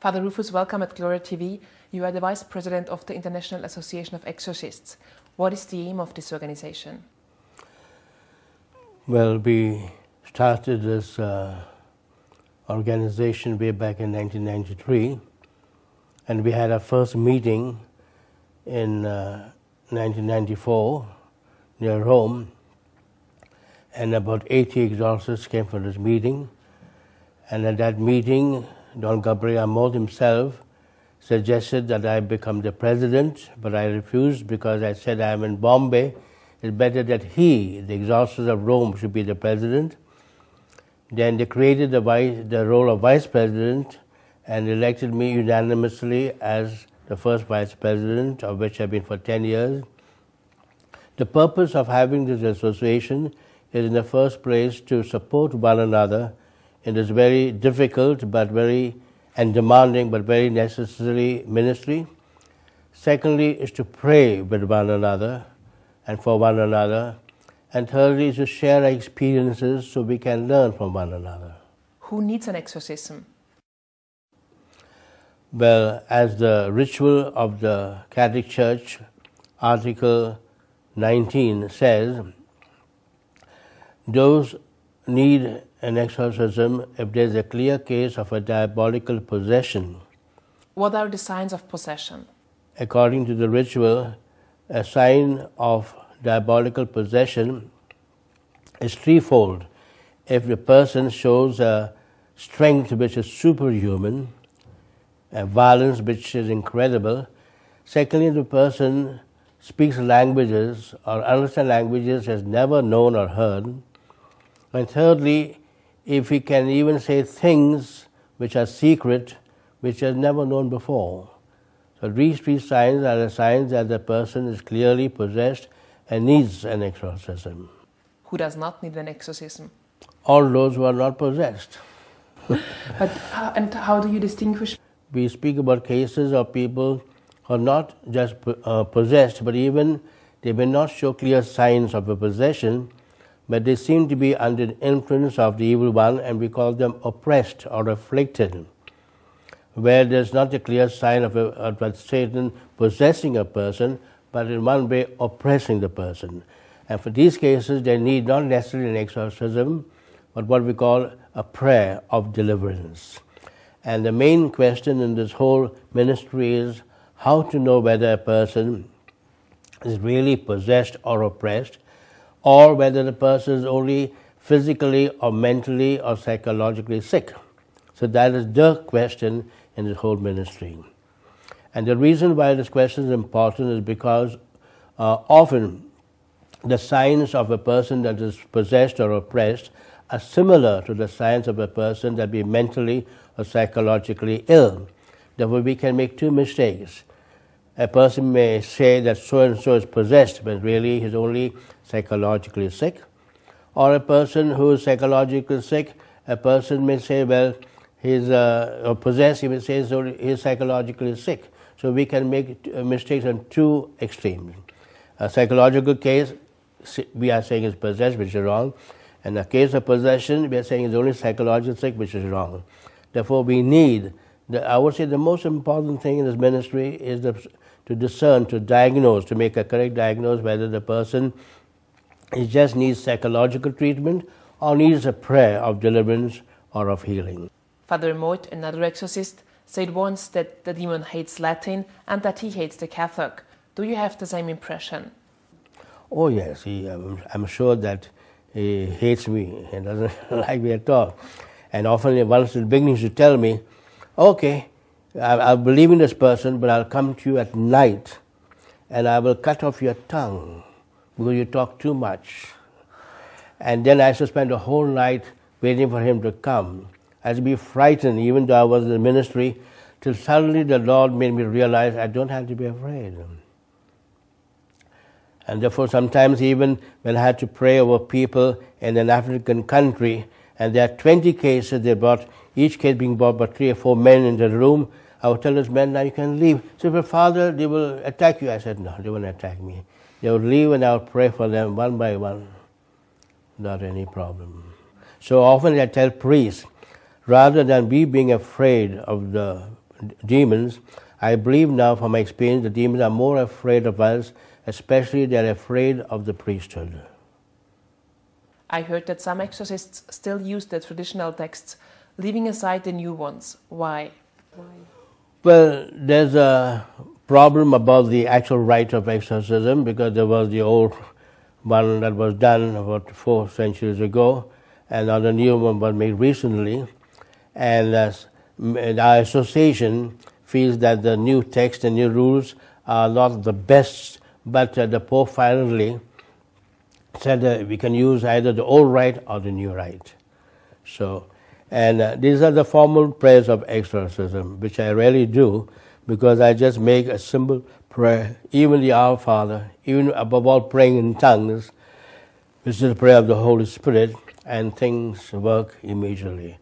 Father Rufus, welcome at Gloria TV. You are the Vice President of the International Association of Exorcists. What is the aim of this organization? Well, we started this organization way back in 1993, and we had our first meeting in 1994 near Rome, and about 80 exorcists came for this meeting. And at that meeting, Don Gabriel Amor himself suggested that I become the president, but I refused because I said I am in Bombay. It's better that he, the exorcist of Rome, should be the president. Then they created the role of vice president and elected me unanimously as the first vice president, of which I've been for 10 years. The purpose of having this association is in the first place to support one another in this very difficult and demanding but very necessary ministry. Secondly is to pray with one another and for one another. And thirdly is to share our experiences so we can learn from one another. Who needs an exorcism? Well, as the ritual of the Catholic Church, Article 19 says, those need an exorcism if there is a clear case of a diabolical possession. What are the signs of possession? According to the ritual, a sign of diabolical possession is threefold. If the person shows a strength which is superhuman, a violence which is incredible. Secondly, the person speaks languages or understands languages he has never known or heard. And thirdly, if he can even say things which are secret, which he has never known before. So these three signs are the signs that the person is clearly possessed and needs an exorcism. Who does not need an exorcism? All those who are not possessed. And how do you distinguish? We speak about cases of people who are not just possessed, but even they may not show clear signs of a possession, but they seem to be under the influence of the evil one, and we call them oppressed or afflicted, where there's not a clear sign of Satan possessing a person, but in one way oppressing the person. And for these cases, they need not necessarily an exorcism, but what we call a prayer of deliverance. And the main question in this whole ministry is how to know whether a person is really possessed or oppressed, or whether the person is only physically or mentally or psychologically sick. So that is the question in this whole ministry. And the reason why this question is important is because often the signs of a person that is possessed or oppressed are similar to the signs of a person that be mentally or psychologically ill. Therefore, we can make two mistakes. A person may say that so-and-so is possessed, but really he's only psychologically sick. Or a person who is psychologically sick, a person may say, well, he's possessed, he may say he's psychologically sick. So we can make mistakes on two extremes. A psychological case, we are saying is possessed, which is wrong. And a case of possession, we are saying is only psychologically sick, which is wrong. Therefore, we need, I would say the most important thing in this ministry is to discern, to diagnose, to make a correct diagnosis whether the person just needs psychological treatment or needs a prayer of deliverance or of healing. Father Moit, another exorcist, said once that the demon hates Latin and that he hates the Catholic. Do you have the same impression? Oh yes, I'm sure that he hates me and doesn't like me at all. And often once in the beginning he should tell me, okay, I'll believe in this person, but I'll come to you at night and I will cut off your tongue because you talk too much. And then I should spend the whole night waiting for him to come. I should be frightened, even though I was in the ministry, till suddenly the Lord made me realize I don't have to be afraid. And therefore sometimes even when I had to pray over people in an African country, and there are 20 cases they brought, each case being brought by 3 or 4 men in the room, I would tell this man, now you can leave. So, but Father, they will attack you. I said, no, they won't attack me. They will leave and I will pray for them one by one. Not any problem. So often I tell priests, rather than we being afraid of the demons, I believe now from my experience the demons are more afraid of us, especially they are afraid of the priesthood. I heard that some exorcists still use the traditional texts, leaving aside the new ones. Why? Well, there's a problem about the actual rite of exorcism, because there was the old one that was done about 4 centuries ago, and now the new one was made recently. And our association feels that the new text and new rules are not the best, but the Pope finally said that we can use either the old rite or the new rite. So, and these are the formal prayers of exorcism, which I rarely do, because I just make a simple prayer, even the Our Father, even above all praying in tongues, which is the prayer of the Holy Spirit, and things work immediately.